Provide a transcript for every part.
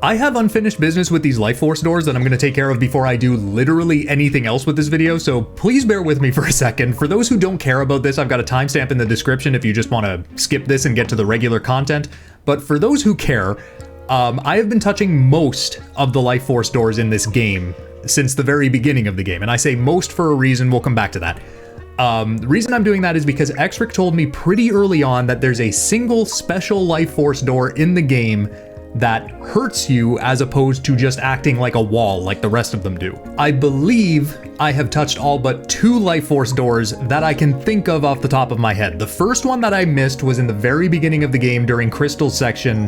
I have unfinished business with these life force doors that I'm going to take care of before I do literally anything else with this video, so please bear with me for a second. For those who don't care about this, I've got a timestamp in the description if you just want to skip this and get to the regular content. But for those who care, I have been touching most of the life force doors in this game since the very beginning of the game, and I say most for a reason. We'll come back to that. The reason I'm doing that is because Xric told me pretty early on that there's a single special life force door in the game that hurts you as opposed to just acting like a wall like the rest of them do. I believe I have touched all but 2 life force doors that I can think of off the top of my head. The first one that I missed was in the very beginning of the game during Krystal's section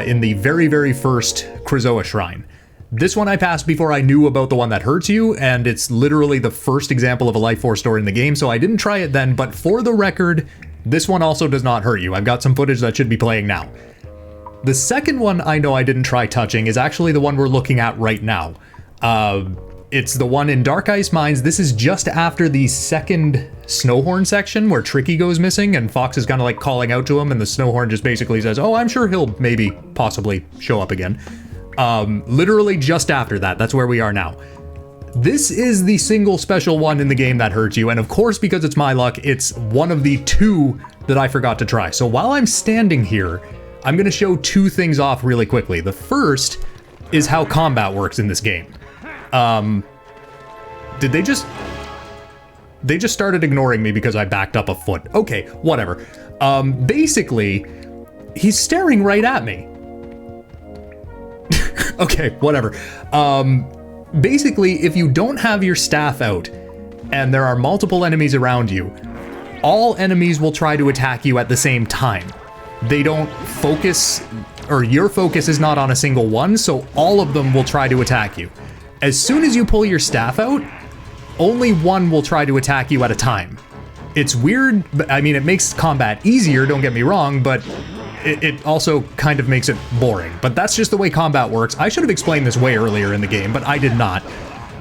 in the very first Krazoa shrine. This one I passed before I knew about the one that hurts you, and it's literally the first example of a life force door in the game, so I didn't try it then, but for the record, this one also does not hurt you. I've got some footage that should be playing now. The second one I know I didn't try touching is actually the one we're looking at right now. It's the one in Dark Ice Mines. This is just after the second Snowhorn section where Tricky goes missing and Fox is kind of like calling out to him, and the Snowhorn just basically says, oh, I'm sure he'll maybe possibly show up again. Literally just after that, that's where we are now. This is the single special one in the game that hurts you, and of course, because it's my luck, it's one of the 2 that I forgot to try. So while I'm standing here, I'm going to show 2 things off really quickly. The first is how combat works in this game. Did they just... They just started ignoring me because I backed up a foot. Okay, whatever. Basically, he's staring right at me. Okay, whatever. Basically, if you don't have your staff out and there are multiple enemies around you, all enemies will try to attack you at the same time. They don't focus, or your focus is not on a single one, so all of them will try to attack you. As soon as you pull your staff out, only one will try to attack you at a time. It's weird, but I mean, it makes combat easier, don't get me wrong, but it also kind of makes it boring. But that's just the way combat works. I should have explained this way earlier in the game, but I did not.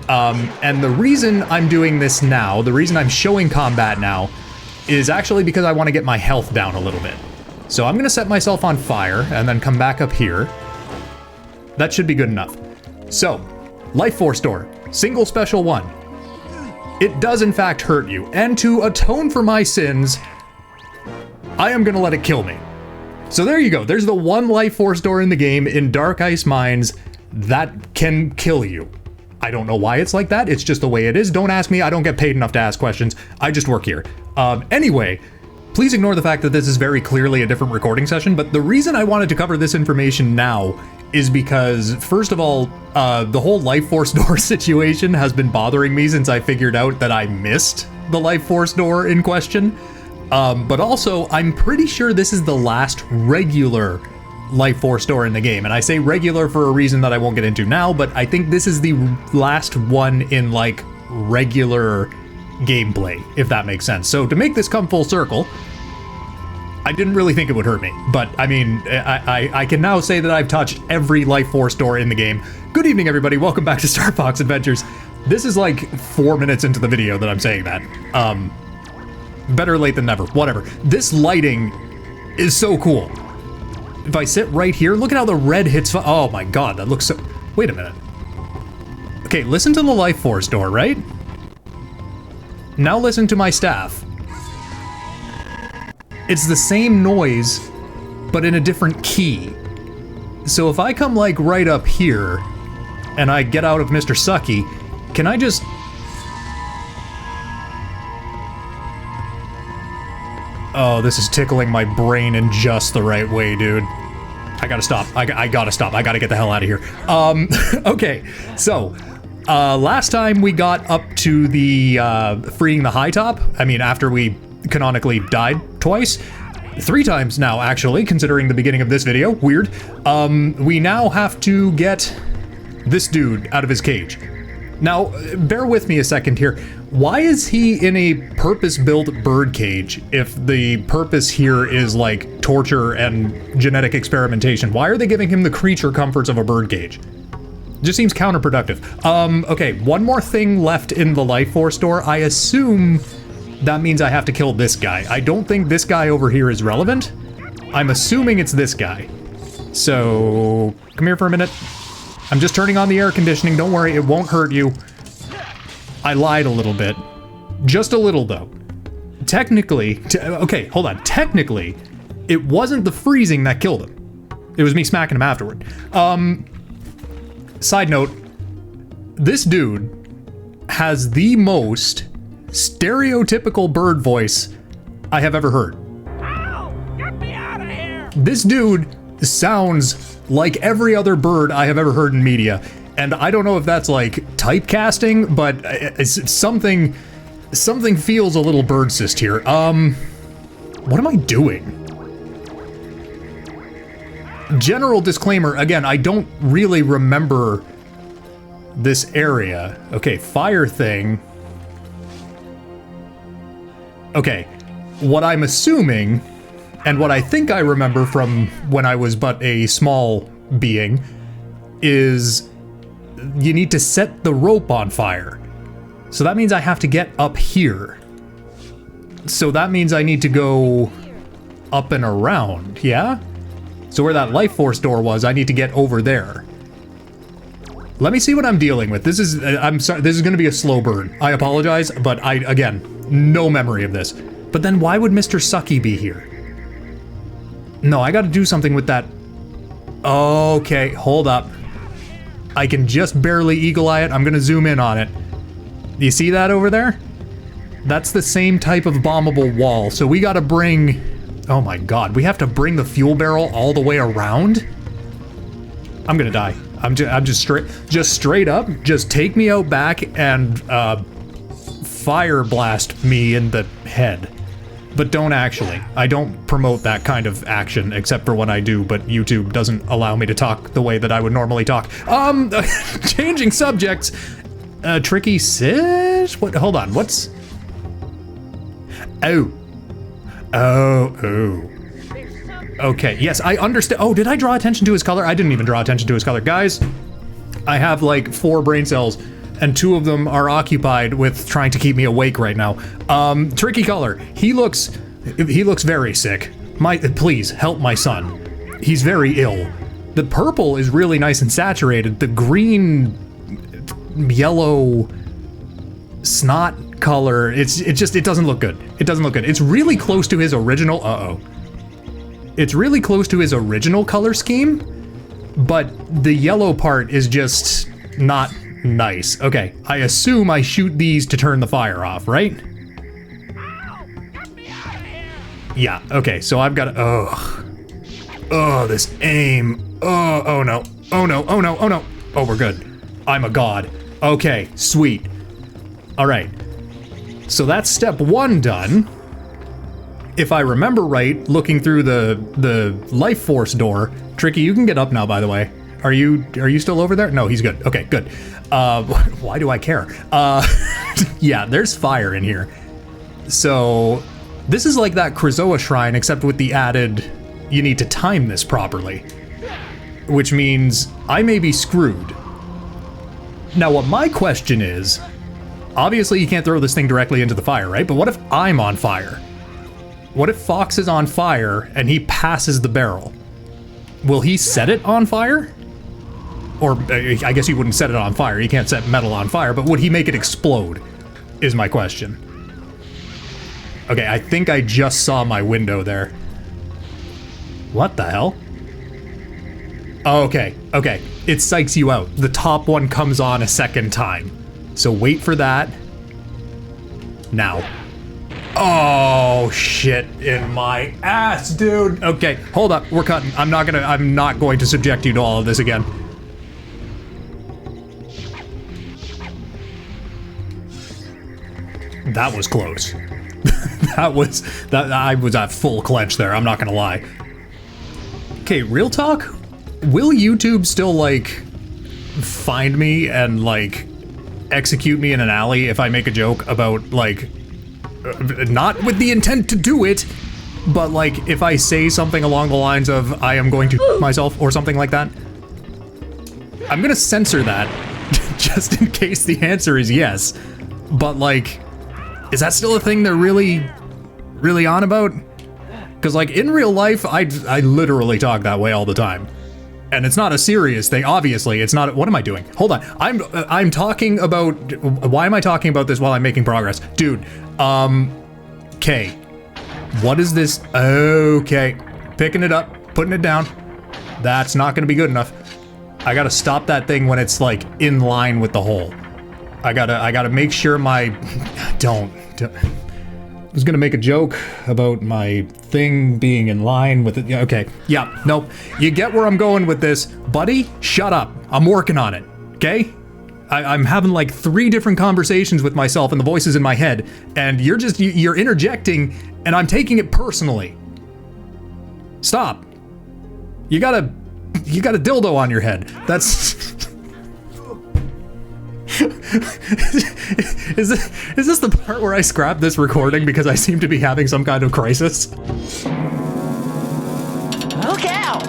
And the reason I'm doing this now, the reason I'm showing combat now, is actually because I want to get my health down a little bit. So I'm going to set myself on fire and then come back up here. That should be good enough. So, life force door, single special one. It does in fact hurt you, and to atone for my sins, I am going to let it kill me. So there you go. There's the one life force door in the game in Dark Ice Mines that can kill you. I don't know why it's like that. It's just the way it is. Don't ask me. I don't get paid enough to ask questions. I just work here. Anyway, please ignore the fact that this is very clearly a different recording session, but the reason I wanted to cover this information now is because, first of all, the whole life force door situation has been bothering me since I figured out that I missed the life force door in question. But also, I'm pretty sure this is the last regular life force door in the game. And I say regular for a reason that I won't get into now, but I think this is the last one in, like, regular gameplay, if that makes sense. So to make this come full circle, I didn't really think it would hurt me, but I mean, I can now say that I've touched every life force door in the game. Good evening, everybody. Welcome back to Star Fox Adventures. This is like 4 minutes into the video that I'm saying that. Better late than never. Whatever. This lighting is so cool. If I sit right here, look at how the red hits. Oh my god, that looks so... Wait a minute. Okay, listen to the life force door, right? Now listen to my staff. It's the same noise, but in a different key. So if I come like right up here, and I get out of Mr. Sucky, can I just... Oh, this is tickling my brain in just the right way, dude. I gotta stop. I gotta stop. I gotta get the hell out of here. Okay, so... last time we got up to the freeing the high top, I mean after we canonically died twice, 3 times now actually, considering the beginning of this video, weird, we now have to get this dude out of his cage. Now, bear with me a second here. Why is he in a purpose-built bird cage if the purpose here is like torture and genetic experimentation? Why are they giving him the creature comforts of a bird cage? Just seems counterproductive. Okay, one more thing left in the life force door. I assume that means I have to kill this guy. I don't think this guy over here is relevant. I'm assuming it's this guy. So, come here for a minute. I'm just turning on the air conditioning. Don't worry, it won't hurt you. I lied a little bit. Just a little, though. Technically, okay, hold on. Technically, it wasn't the freezing that killed him. It was me smacking him afterward. Side note, this dude has the most stereotypical bird voice I have ever heard. Ow! Get me out of here! This dude sounds like every other bird I have ever heard in media. And I don't know if that's like typecasting, but it's something feels a little bird-cist here. What am I doing? General disclaimer, again, I don't really remember this area. Okay, fire thing. Okay, what I'm assuming, and what I think I remember from when I was but a small being, is you need to set the rope on fire. So that means I have to get up here. So that means I need to go up and around, yeah? So where that life force door was, I need to get over there. Let me see what I'm dealing with. This is, I'm sorry, this is gonna be a slow burn. I apologize, but again, no memory of this. But then why would Mr. Sucky be here? No, I gotta do something with that. Okay, hold up. I can just barely eagle eye it. I'm gonna zoom in on it. Do you see that over there? That's the same type of bombable wall. So we gotta bring, oh my God, we have to bring the fuel barrel all the way around? I'm gonna die. I'm just straight up, just take me out back and fire blast me in the head. But don't actually. I don't promote that kind of action, except for when I do, but YouTube doesn't allow me to talk the way that I would normally talk. Changing subjects. Tricky sis? What, hold on, what's... Oh. Okay, yes, I understand. Oh, did I draw attention to his color? I didn't even draw attention to his color. Guys, I have like 4 brain cells, and 2 of them are occupied with trying to keep me awake right now. Tricky color. He looks very sick. Please, help my son. He's very ill. The purple is really nice and saturated. The green, yellow, snot color, it doesn't look good. It doesn't look good. It's really close to his original, It's really close to his original color scheme, but the yellow part is just not nice. Okay, I assume I shoot these to turn the fire off, right? Ow! Get me out of here! Yeah, okay, so I've got to, oh, this aim. Oh no. Oh no, oh no, oh no. Oh, we're good. I'm a god. Okay, sweet. All right, so that's step 1 done. If I remember right, looking through the life force door, Tricky, you can get up now, by the way. Are you still over there? No, he's good. Okay, good. Why do I care? Yeah, there's fire in here. So this is like that Krazoa shrine, except with the added, you need to time this properly, which means I may be screwed. Now, what my question is, obviously you can't throw this thing directly into the fire, right? But what if I'm on fire? What if Fox is on fire and he passes the barrel? Will he set it on fire? Or I guess he wouldn't set it on fire. He can't set metal on fire, but would he make it explode? Is my question. Okay, I think I just saw my window there. What the hell? Oh, okay. It psychs you out. The top one comes on a second time. So wait for that. Now. Oh, shit in my ass, dude. Okay, hold up. We're cutting. I'm not going to subject you to all of this again. That was close. I was at full clench there. I'm not gonna lie. Okay, real talk. Will YouTube still like find me and like execute me in an alley if I make a joke about like not with the intent to do it, but like if I say something along the lines of I am going to myself or something like that? I'm gonna censor that just in case the answer is yes. But like, is that still a thing they're really on about? Because like in real life, I literally talk that way all the time. And it's not a serious thing, obviously. It's not, what am I doing? Hold on, I'm talking about, why am I talking about this while I'm making progress? Dude, okay. What is this? Okay, picking it up, putting it down. That's not gonna be good enough. I gotta stop that thing when it's like in line with the hole. I gotta make sure my, don't. I was gonna make a joke about my thing being in line with it. Okay, yeah, nope. You get where I'm going with this. Buddy, shut up. I'm working on it, okay? I'm having like 3 different conversations with myself and the voices in my head, and you're interjecting, and I'm taking it personally. Stop. You got a dildo on your head. That's... Is this the part where I scrap this recording because I seem to be having some kind of crisis? Look out!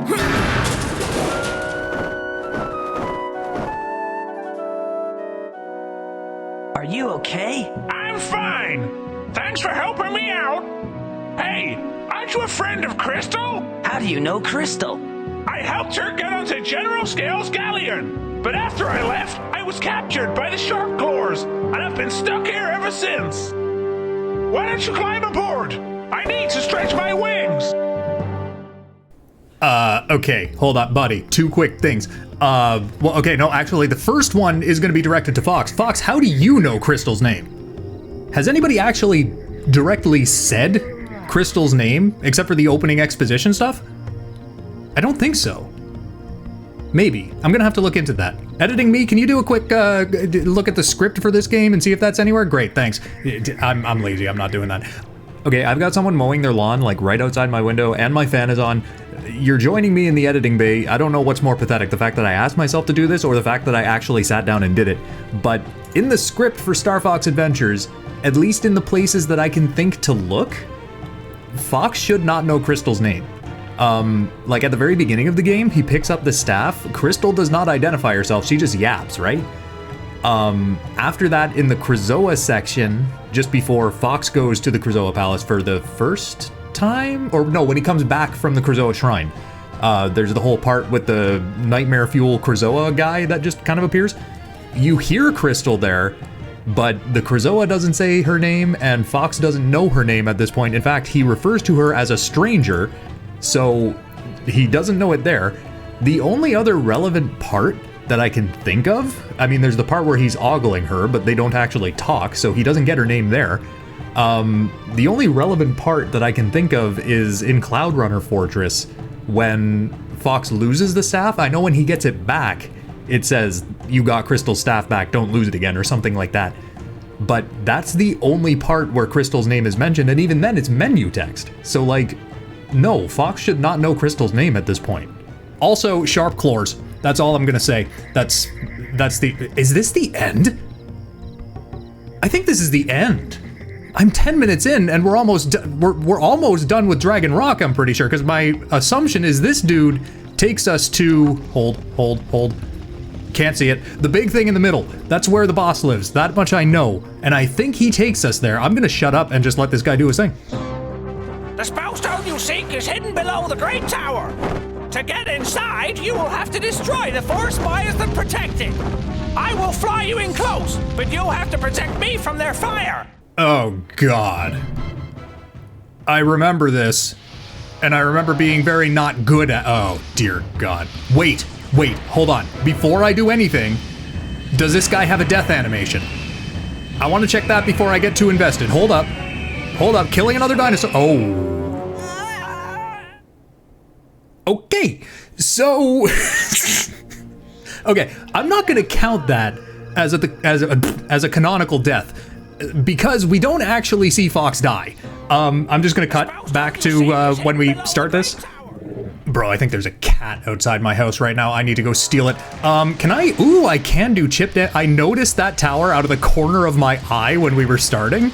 Are you okay? I'm fine. Thanks for helping me out. Hey, aren't you a friend of Krystal? How do you know Krystal? I helped her get onto General Scale's galleon. But after I left, I was captured by the shark claws, and I've been stuck here ever since. Why don't you climb aboard? I need to stretch my wings. Okay, hold on, buddy. 2 quick things. Well, okay, no, actually, the first one is gonna be directed to Fox. Fox, how do you know Krystal's name? Has anybody actually directly said Krystal's name, except for the opening exposition stuff? I don't think so. Maybe. I'm gonna have to look into that. Editing me, can you do a quick look at the script for this game and see if that's anywhere? Great, thanks. I'm lazy, I'm not doing that. Okay, I've got someone mowing their lawn like right outside my window and my fan is on. You're joining me in the editing bay. I don't know what's more pathetic, the fact that I asked myself to do this or the fact that I actually sat down and did it. But in the script for Star Fox Adventures, at least in the places that I can think to look, Fox should not know Krystal's name. Like at the very beginning of the game, he picks up the staff. Krystal does not identify herself, she just yaps, right? After that, in the Krazoa section, just before Fox goes to the Krazoa Palace for the first time? Or no, when he comes back from the Krazoa Shrine. There's the whole part with the Nightmare Fuel Krazoa guy that just kind of appears. You hear Krystal there, but the Krazoa doesn't say her name, and Fox doesn't know her name at this point. In fact, he refers to her as a stranger, so he doesn't know it there. The only other relevant part that I can think of, I mean, there's the part where he's ogling her, but they don't actually talk, so he doesn't get her name there. The only relevant part that I can think of is in Cloudrunner Fortress, when Fox loses the staff. I know when he gets it back, it says, "You got Krystal's staff back, don't lose it again," or something like that. But that's the only part where Krystal's name is mentioned, and even then it's menu text. So like, no, Fox should not know Krystal's name at this point. Also, sharp claws. That's all I'm gonna say. That's the, is this the end? I think this is the end. I'm 10 minutes in and we're almost done with Dragon Rock, I'm pretty sure, because my assumption is this dude takes us to, hold. Can't see it. The big thing in the middle. That's where the boss lives. That much I know. And I think he takes us there. I'm gonna shut up and just let this guy do his thing. The spellstone you seek is hidden below the Great Tower. To get inside, you will have to destroy the 4 spires that protect it. I will fly you in close, but you'll have to protect me from their fire. Oh God. I remember this, and I remember being very not good at, oh dear God. Wait, hold on. Before I do anything, does this guy have a death animation? I want to check that before I get too invested. Hold up, killing another dinosaur. Oh. Okay, so, okay, I'm not gonna count that as a canonical death, because we don't actually see Fox die. I'm just gonna cut back to when we start this. Bro, I think there's a cat outside my house right now. I need to go steal it. Can I? Ooh, I can do chip damage. I noticed that tower out of the corner of my eye when we were starting,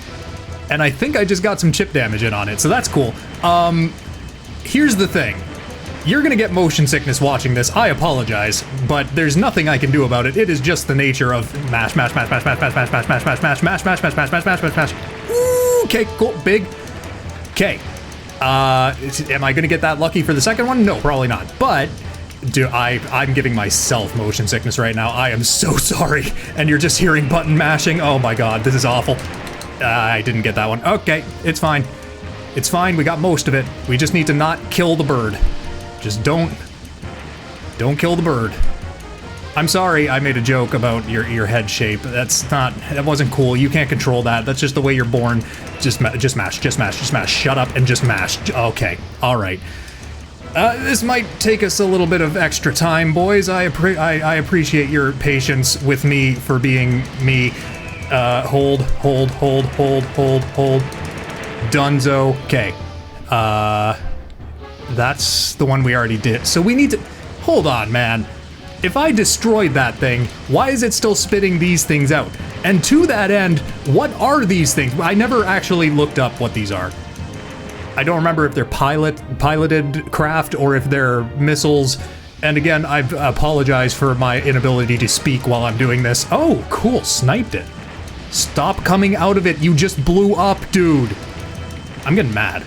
and I think I just got some chip damage in on it, so that's cool. Here's the thing. You're gonna get motion sickness watching this. I apologize, but there's nothing I can do about it. It is just the nature of mash. Okay, cool, big. Okay, am I gonna get that lucky for the second one? No, probably not. But Dude, I'm giving myself motion sickness right now. I am so sorry. And you're just hearing button mashing. Oh my god, this is awful. I didn't get that one. Okay, it's fine. It's fine, we got most of it. We just need to not kill the bird. Just don't kill the bird. I'm sorry I made a joke about your head shape. That wasn't cool. You can't control that. That's just the way you're born. Just mash. Shut up and just mash. Okay, all right. This might take us a little bit of extra time, boys. I appreciate your patience with me for being me. Hold. Dunzo. Okay. That's the one we already did. So we need to... Hold on, man. If I destroyed that thing, why is it still spitting these things out? And to that end, what are these things? I never actually looked up what these are. I don't remember if they're piloted craft or if they're missiles. And again, I apologize for my inability to speak while I'm doing this. Oh, cool, sniped it. Stop coming out of it, you just blew up, dude. I'm getting mad.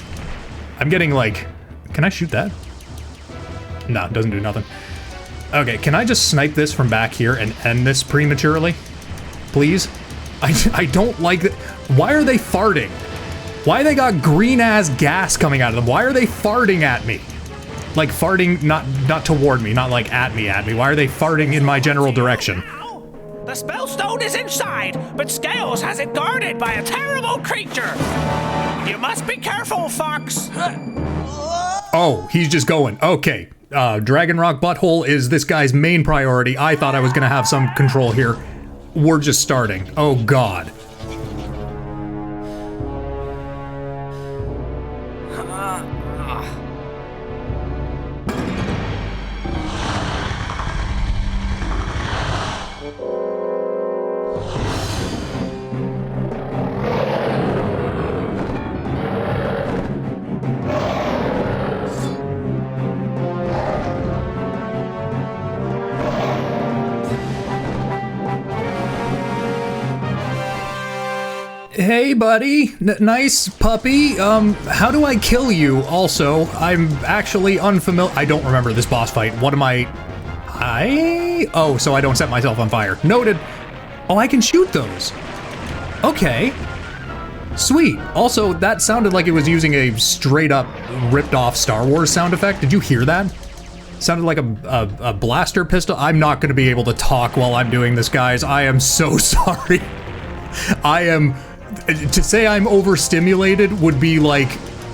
I'm getting like, can I shoot that? No, it doesn't do nothing. Okay, can I just snipe this from back here and end this prematurely? Please? I don't like it. Why are they farting? Why they got green ass gas coming out of them? Why are they farting at me? Like farting, not toward me, not like at me. Why are they farting in my general direction? The spellstone is inside, but Scales has it guarded by a terrible creature. You must be careful, Fox. Oh, he's just going. Okay. Dragon Rock Butthole is this guy's main priority. I thought I was gonna have some control here. We're just starting. Oh god. Hey buddy, nice puppy. How do I kill you? Also, I'm actually unfamiliar. I don't remember this boss fight. What am I? Oh, so I don't set myself on fire. Noted. Oh, I can shoot those. Okay. Sweet. Also, that sounded like it was using a straight up ripped off Star Wars sound effect. Did you hear that? Sounded like a blaster pistol. I'm not going to be able to talk while I'm doing this, guys. I am so sorry. To say I'm overstimulated would be like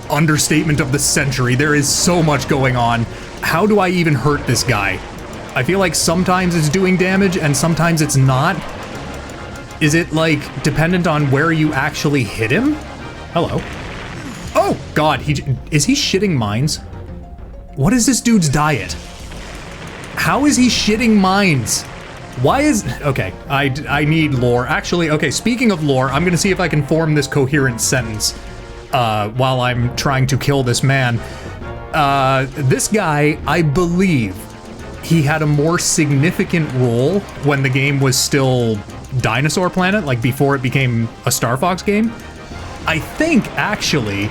understatement of the century. There is so much going on. How do I even hurt this guy? I feel like sometimes it's doing damage and sometimes it's not. Is it like dependent on where you actually hit him? Hello. Oh god, is he shitting mines? What is this dude's diet? How is he shitting mines? Why is... Okay, I need lore. Actually, okay, speaking of lore, I'm gonna see if I can form this coherent sentence while I'm trying to kill this man. This guy, I believe, he had a more significant role when the game was still Dinosaur Planet, like before it became a Star Fox game. I think, actually,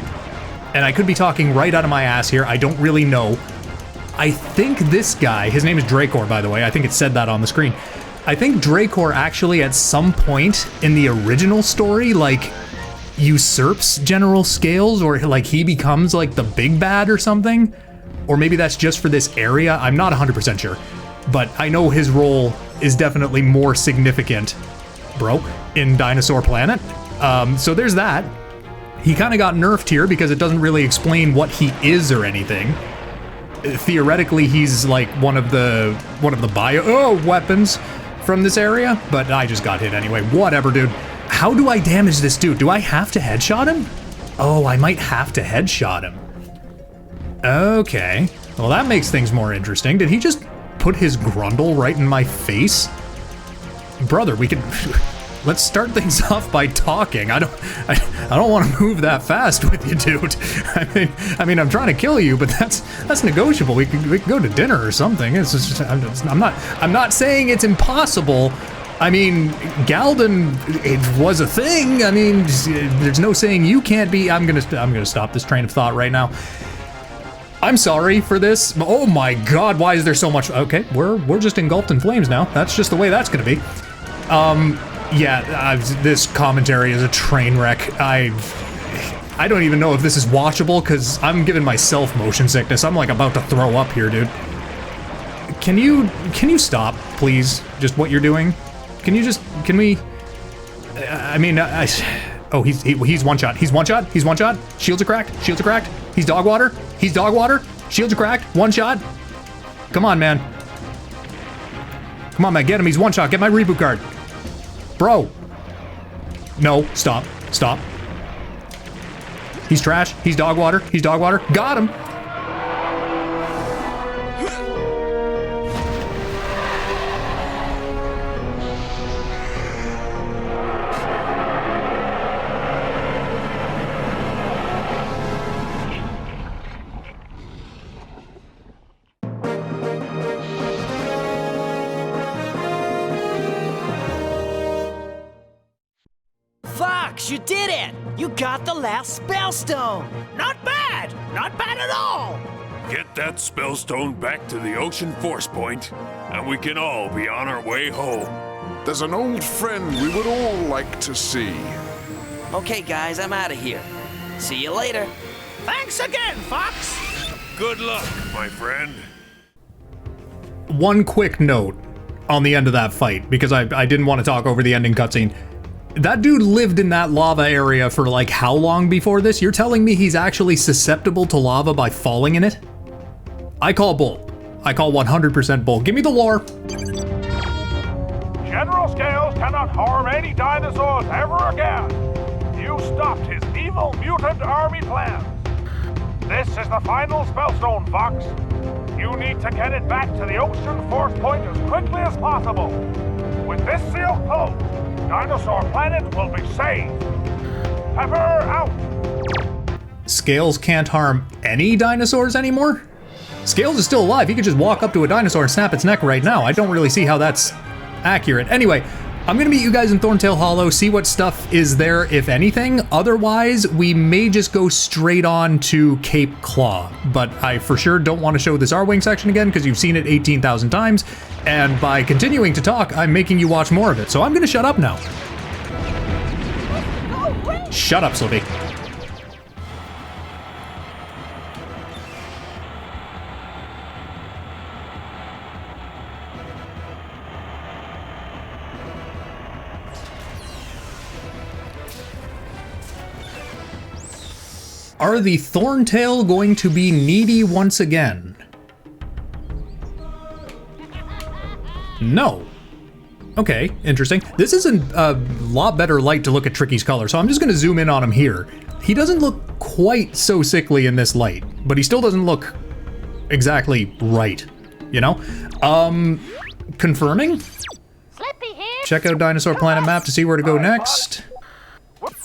and I could be talking right out of my ass here, I don't really know. I think this guy, his name is Drakor, by the way, I think it said that on the screen. I think Drakor actually at some point in the original story, like, usurps General Scales, or like he becomes like the big bad or something. Or maybe that's just for this area, I'm not 100% sure. But I know his role is definitely more significant, bro, in Dinosaur Planet. So there's that. He kind of got nerfed here because it doesn't really explain what he is or anything. Theoretically, he's like one of the bio weapons from this area, but I just got hit anyway. Whatever, dude. How do I damage this dude? Do I have to headshot him? Oh, I might have to headshot him. Okay. Well, that makes things more interesting. Did he just put his grundle right in my face? Brother, we can... Let's start things off by talking. I don't want to move that fast with you, dude. I mean, I'm trying to kill you, but that's negotiable. We can go to dinner or something. It's just, I'm not saying it's impossible. I mean, Galden, it was a thing. I mean, there's no saying you can't be. I'm gonna stop this train of thought right now. I'm sorry for this. Oh my god, why is there so much? Okay, we're just engulfed in flames now. That's just the way that's gonna be. Yeah, this commentary is a train wreck. I don't even know if this is watchable because I'm giving myself motion sickness. I'm like about to throw up here, dude. Can you stop, please? Just what you're doing? Can we? I mean, oh, he's one shot. He's one shot. He's one shot. Shields are cracked. Shields are cracked. He's dog water. He's dog water. Shields are cracked. One shot. Come on, man. Come on, man. Get him. He's one shot. Get my reboot card. Bro. No. Stop. Stop. He's trash. He's dog water. He's dog water. Got him. Fox, you did it! You got the last spellstone! Not bad! Not bad at all! Get that spellstone back to the ocean force point, and we can all be on our way home. There's an old friend we would all like to see. Okay, guys, I'm out of here. See you later. Thanks again, Fox! Good luck, my friend. One quick note on the end of that fight, because I didn't want to talk over the ending cutscene. That dude lived in that lava area for like how long before this? You're telling me he's actually susceptible to lava by falling in it? I call bull. I call 100% bull. Give me the lore. General Scales cannot harm any dinosaurs ever again. You stopped his evil mutant army plans. This is the final spellstone, Fox. You need to get it back to the ocean force point as quickly as possible. With this seal closed, Dinosaur Planet will be saved. Pepper out. Scales can't harm any dinosaurs anymore? Scales is still alive. He could just walk up to a dinosaur and snap its neck right now. I don't really see how that's accurate. Anyway, I'm gonna meet you guys in Thorntail Hollow, see what stuff is there, if anything. Otherwise, we may just go straight on to Cape Claw. But I for sure don't want to show this R-Wing section again because you've seen it 18,000 times. And by continuing to talk, I'm making you watch more of it. So I'm gonna shut up now. Shut up, Slippy. Are the Thorntail going to be needy once again? No. Okay, interesting. This is a lot better light to look at Tricky's color, so I'm just going to zoom in on him here. He doesn't look quite so sickly in this light, but he still doesn't look exactly right, you know? Confirming? Check out Dinosaur Planet map to see where to go next.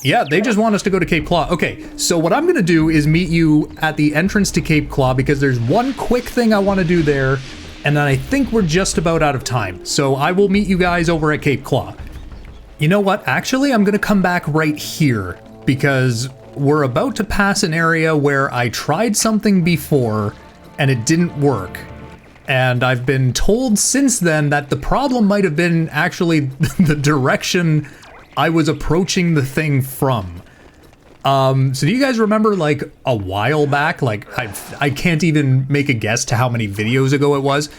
Yeah, they just want us to go to Cape Claw. Okay, so what I'm gonna do is meet you at the entrance to Cape Claw because there's one quick thing I want to do there, and then I think we're just about out of time. So I will meet you guys over at Cape Claw. You know what? Actually, I'm gonna come back right here because we're about to pass an area where I tried something before and it didn't work. And I've been told since then that the problem might have been actually the direction I was approaching the thing from. So do you guys remember like a while back, like I can't even make a guess to how many videos ago it was,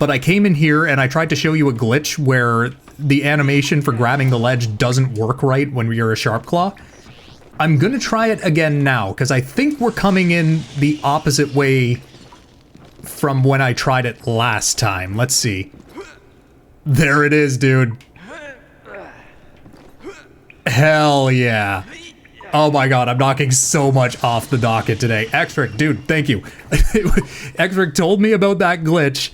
but I came in here and I tried to show you a glitch where the animation for grabbing the ledge doesn't work right when you're a sharp claw. I'm gonna try it again now because I think we're coming in the opposite way from when I tried it last time. Let's see. There it is, dude. Hell yeah. Oh my god, I'm knocking so much off the docket today. Xric, dude, thank you. Xric told me about that glitch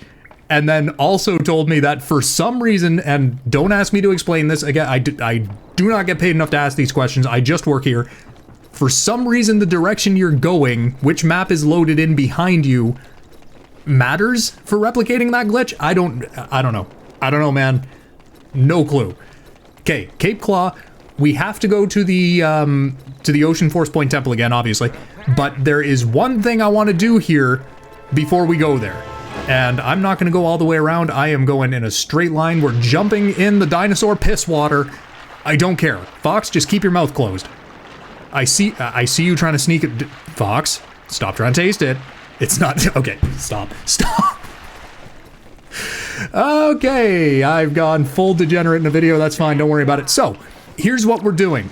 and then also told me that for some reason, and don't ask me to explain this again, I do not get paid enough to ask these questions, I just work here. For some reason, the direction you're going, which map is loaded in behind you, matters for replicating that glitch? I don't know. I don't know, man. No clue. Okay, Cape Claw. We have to go to the Ocean Force Point Temple again, obviously. But there is one thing I want to do here before we go there. And I'm not going to go all the way around. I am going in a straight line. We're jumping in the dinosaur piss water. I don't care. Fox, just keep your mouth closed. I see you trying to sneak it. Fox, stop trying to taste it. It's not... Okay, stop. Okay, I've gone full degenerate in the video. That's fine. Don't worry about it. So, here's what we're doing.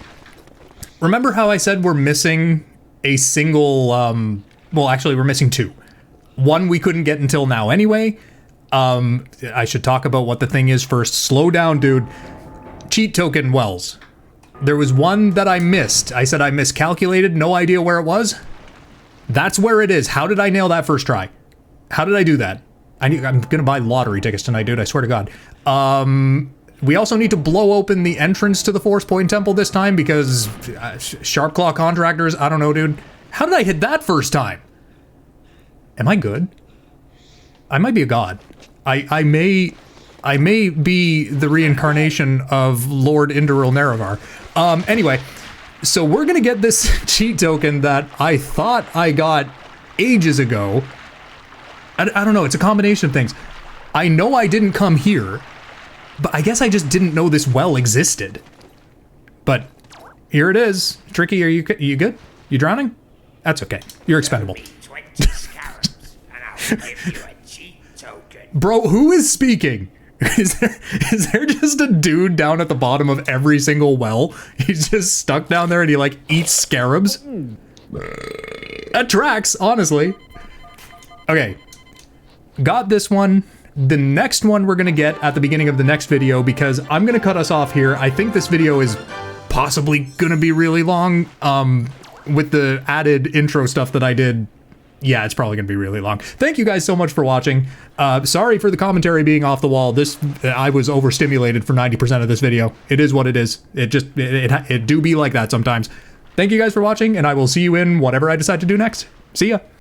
Remember how I said we're missing a single... well, actually, we're missing two. One we couldn't get until now anyway. I should talk about what the thing is first. Slow down, dude. Cheat token wells. There was one that I missed. I said I miscalculated, no idea where it was. That's where it is. How did I nail that first try? How did I do that? I'm gonna buy lottery tickets tonight, dude, I swear to God. We also need to blow open the entrance to the Force Point Temple this time because Sharp Claw contractors, I don't know, dude. How did I hit that first time? Am I good? I might be a god. I may be the reincarnation of Lord Induril Nerevar. Anyway, so we're gonna get this cheat token that I thought I got ages ago. I don't know, it's a combination of things. I know I didn't come here, but I guess I just didn't know this well existed. But here it is. Tricky, are you good? You drowning? That's okay. You're expendable. 20 scarabs, and I'll give you a cheat token. Bro, who is speaking? Is there just a dude down at the bottom of every single well? He's just stuck down there and he like eats scarabs? That tracks, honestly. Okay. Got this one. The next one we're gonna get at the beginning of the next video because I'm gonna cut us off here. I think this video is possibly gonna be really long. With the added intro stuff that I did, yeah, it's probably gonna be really long. Thank you guys so much for watching. Sorry for the commentary being off the wall. I was overstimulated for 90% of this video. It is what it is. It do be like that sometimes. Thank you guys for watching, and I will see you in whatever I decide to do next. See ya.